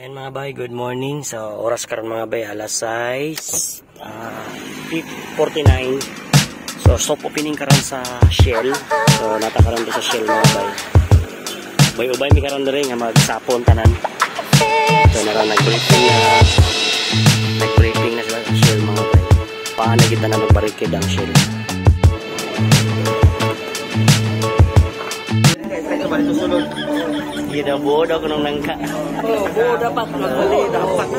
Ayan mga bay, good morning. So oras karon mga bay, alas 6:49. So soft opening karon sa Shell. So natakaron to sa Shell mga bay. Bay-ubay mi karon diri nga magsapon tanan. So nag-briefing na sila sa Shell mga bay. Paano kita na magbarikid ang Shell. Iya bodoh kena nangka. Oh, bodoh dapat beli dapat.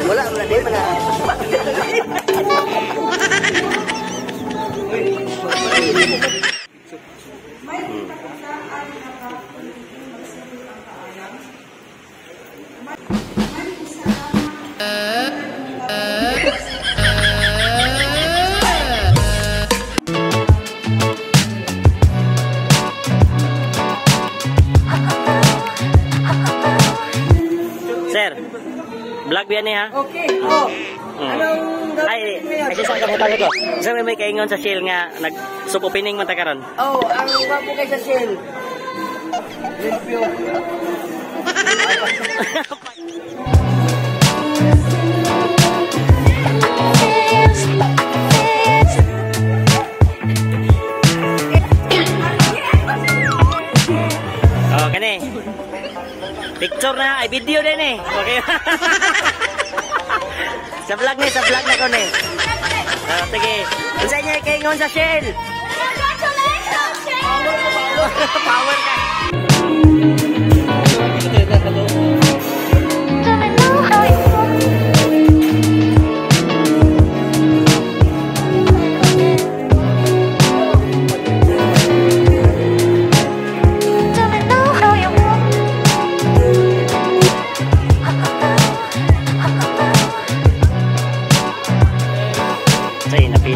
Wala wala dia mana. Vlog biyan niya. Okay. Oh. Ay, sa kamu talo ko. Sa may kaingon sa Shell nga nag-sup-opening man ta karon. Oh, ang wapo kay sa Shell. Limpyo. Oh, kani. Picture na, ay video din eh. Okay. sa vlog na ko ni. Sige. Unsa niya kay ngon sa Shell? Congratulations, Shell! Power ka.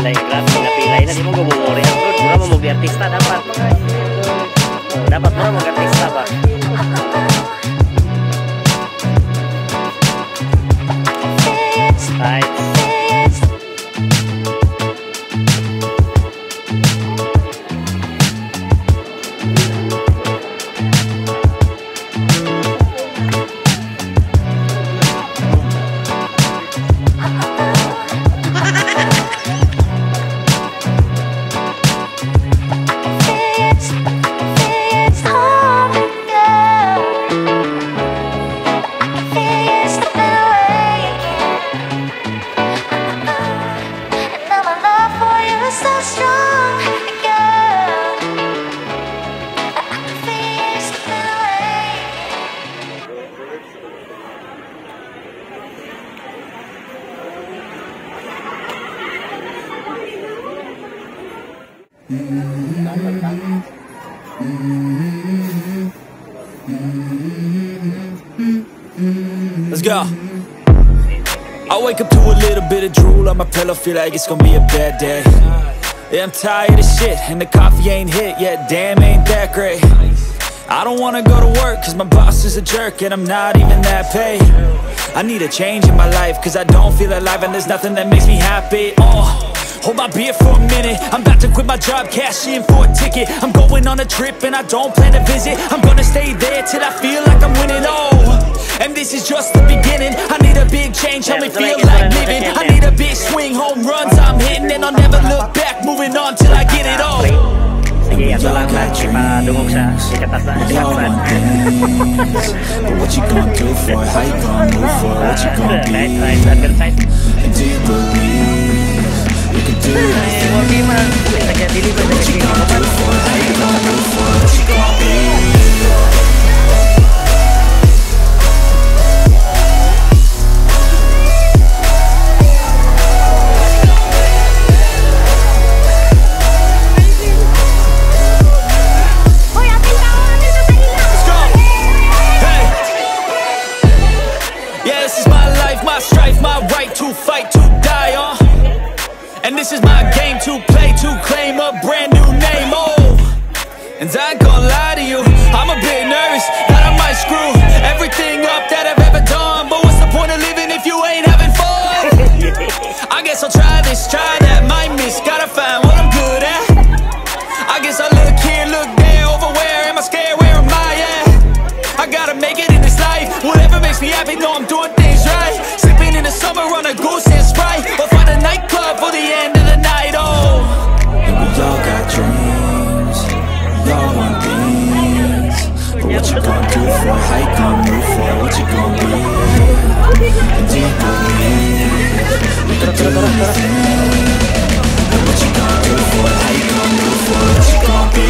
Napilay na di mo gumumuri ang road. Mura mo mag-artista dapat. Dapat mo mag-artista ba? Right. Let's go. I wake up to a little bit of drool on my pillow, feel like it's gonna be a bad day. Yeah, I'm tired of shit, and the coffee ain't hit yet, damn, ain't that great. I don't wanna go to work, cause my boss is a jerk, and I'm not even that paid. I need a change in my life, cause I don't feel alive, and there's nothing that makes me happy. Hold my beer for a minute, I'm about to quit my job, cash in for a ticket. I'm going on a trip and I don't plan to visit. I'm gonna stay there till I feel like I'm winning, and this is just the beginning. I need a big change, help me feel like living. I need a big swing, home runs I'm hitting, and I'll never look back, moving on till I get it all. Sige, ato lang na ipadungog sa ikatas na saksan. But what you gonna do for it? How you gonna move for it? What you gonna be? And do you believe you can do anything? What you gonna do for it? How you gonna move for it? What you gonna be? And this is my game to play, to claim a brand new name, and I ain't gonna lie to you, I'm a bit nervous that I might screw everything up that I've ever done. But what's the point of living if you ain't having fun? I guess I'll try this, try that, might miss, gotta find what I'm good at. I guess I look here, look there, over where am I scared, where am I at? I gotta make it in this life, whatever makes makes me happy, know I'm doing things right. Sleeping in the summer on a goose and Sprite, or find a nightclub for the end of the night, oh. And we all got dreams, we all want things, but what you gonna do for, how you gonna move for, what you gonna be? And do you believe we can do anything? And what you gonna do for, how you gonna move for, what you gonna be?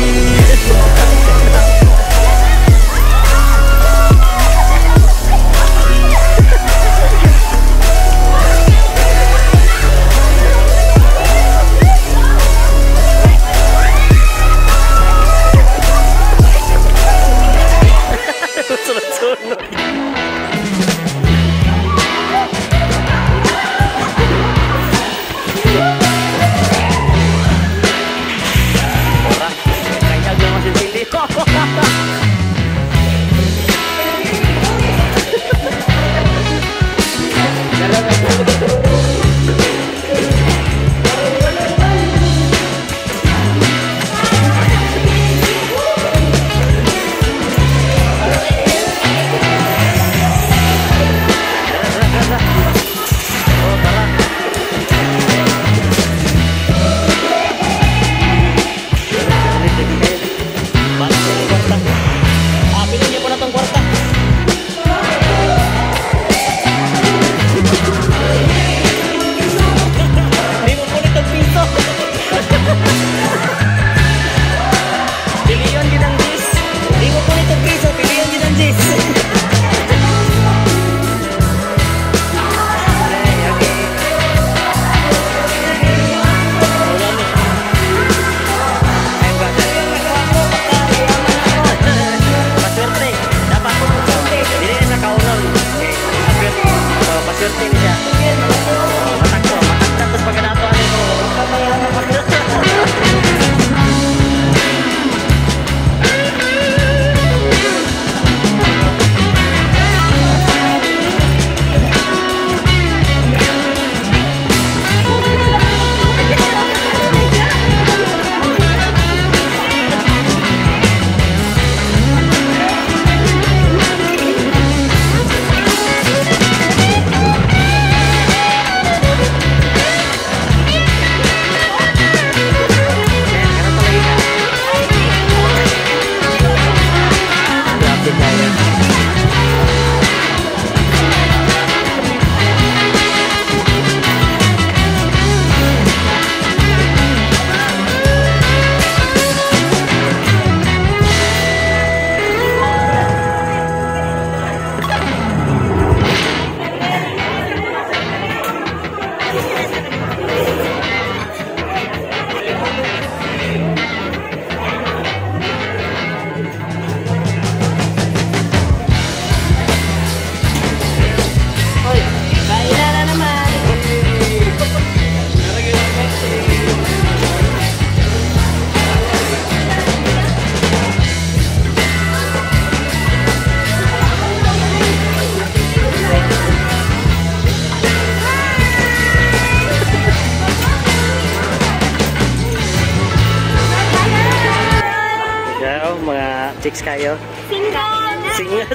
Chicks kayo? Single.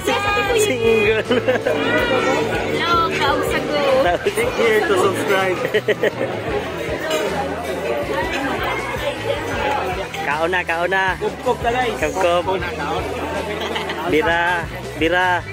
Single. Hello, kausago. Click here to subscribe. Kaon na. Kupkup ka guys. Kupkup. Bira.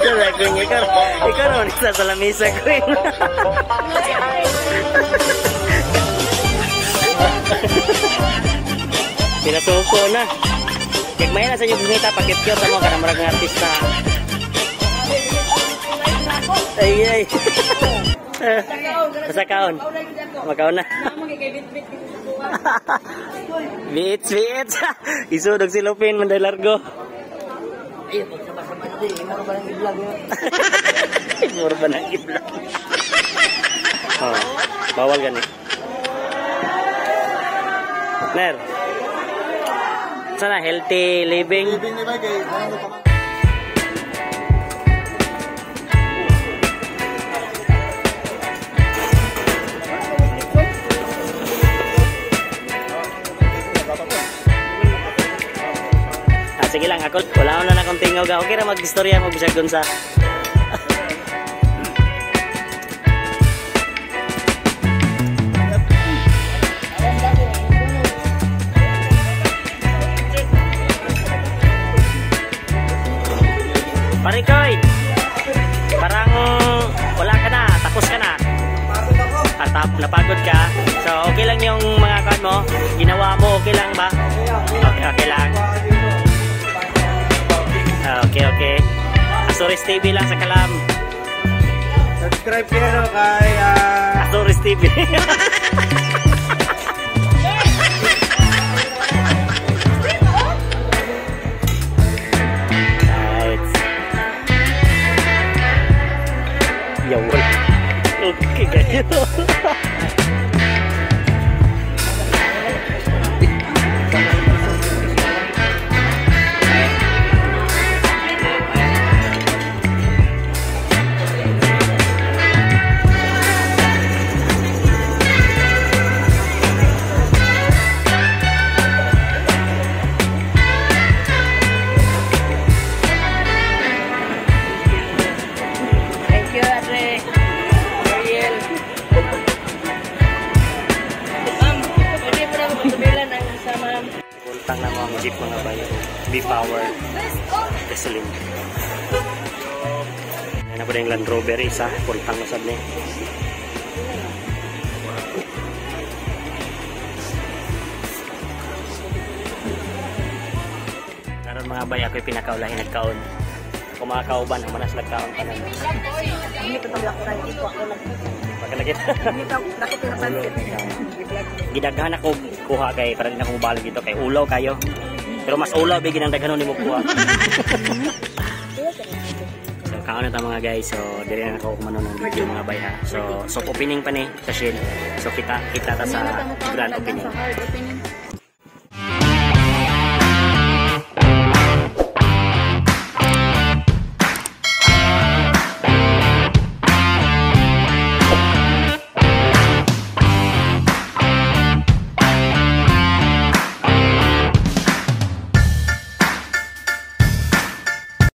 Sabi ko niya, ikaw naman isa sa lamisa ko yun. Pinasuko na. Kagmaya na sa inyo bumita, pakit-cute mo ka na marang artista. Ay. Sa kaon. Makaon na. Beats. Isudog si Lupin, manday largo. Mura ba nang i-vlog? Oh, bawal gani. Ner. Sana healthy living. Sige lang ako, wala na akong tingaw ga. Okay ra mag-istorya mo bisag dun sa Parikoy. Parang wala ka na, tapos ka na. Napagod ka. So okay lang yung mga kan mo, ginawa mo, okay lang ba? Okay lang. Okay. Azores TV lang sa Kalam. Subscribe kayo kay Azores TV. Right. Yawal. Okay kayo. Puntang na mga jeep mga bayo. B-Power. Gasoline. Yan na po na yung Land Rover isa. Puntang na sad ni. Naroon mga bayo ako'y pinakaulahin nagkaon. Kung mga kauban, ang manas nagkaon pa naman. Dito pag ako tayo dito ako lang. Pagkalagit. Dito ako pinapansin. Gidaghan ako kuha kay para din ako mubalik dito kay ulaw kayo. Pero mas ulaw bigyan ang daghanon nimo kuha. So kaon na ta mga guys. So diri na ako kumano ng video mga bay ha. So opening pa ni sa Shell. So kita ta sa grand opening.